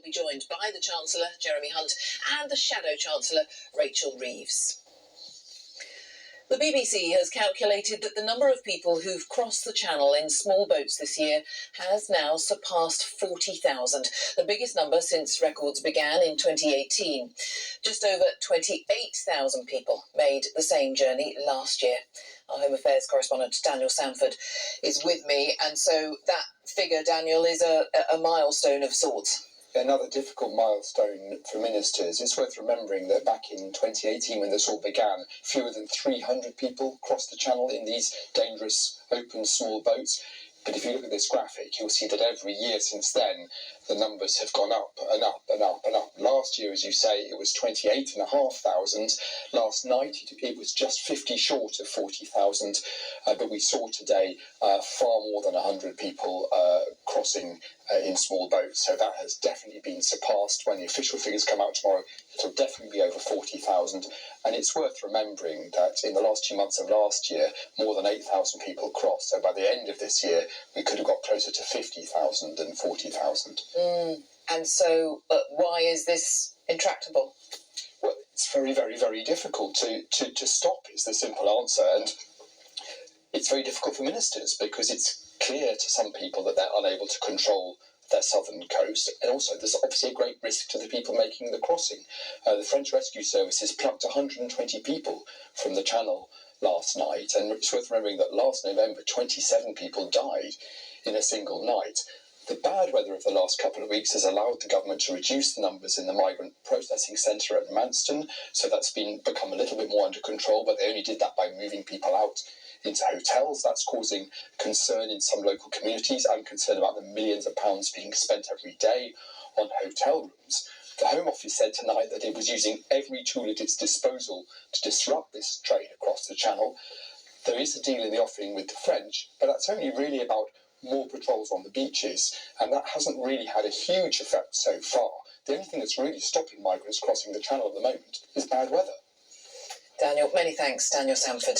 be joined by the Chancellor, Jeremy Hunt, and the Shadow Chancellor, Rachel Reeves. The BBC has calculated that the number of people who've crossed the Channel in small boats this year has now surpassed 40,000, the biggest number since records began in 2018. Just over 28,000 people made the same journey last year. Our Home Affairs correspondent Daniel Sanford is with me, and so that figure, Daniel, is a milestone of sorts. Another difficult milestone for ministers. It's worth remembering that back in 2018, when this all began, fewer than 300 people crossed the Channel in these dangerous, open, small boats. But if you look at this graphic, you'll see that every year since then, the numbers have gone up and up and up and up. Last year, as you say, it was 28,500. Last night, it was just 50 short of 40,000. But we saw today far more than 100 people crossing in small boats. So that has definitely been surpassed. When the official figures come out tomorrow, it'll definitely be over 40,000. And it's worth remembering that in the last 2 months of last year, more than 8,000 people crossed. So by the end of this year, we could have got closer to 50,000 than 40,000. And so why is this intractable? Well, it's very, very, very difficult to stop is the simple answer. And it's very difficult for ministers because it's clear to some people that they're unable to control their southern coast, and also there's obviously a great risk to the people making the crossing. The French rescue services plucked 120 people from the Channel last night, and it's worth remembering that last November 27 people died in a single night. The bad weather of the last couple of weeks has allowed the government to reduce the numbers in the migrant processing centre at Manston, so that's become a little bit more under control, but they only did that by moving people out into hotels. That's causing concern in some local communities. I'm concerned about the millions of pounds being spent every day on hotel rooms. The Home Office said tonight that it was using every tool at its disposal to disrupt this trade across the Channel. There is a deal in the offing with the French, but that's only really about more patrols on the beaches, and that hasn't really had a huge effect so far. The only thing that's really stopping migrants crossing the Channel at the moment is bad weather. Daniel, many thanks. Daniel Sanford.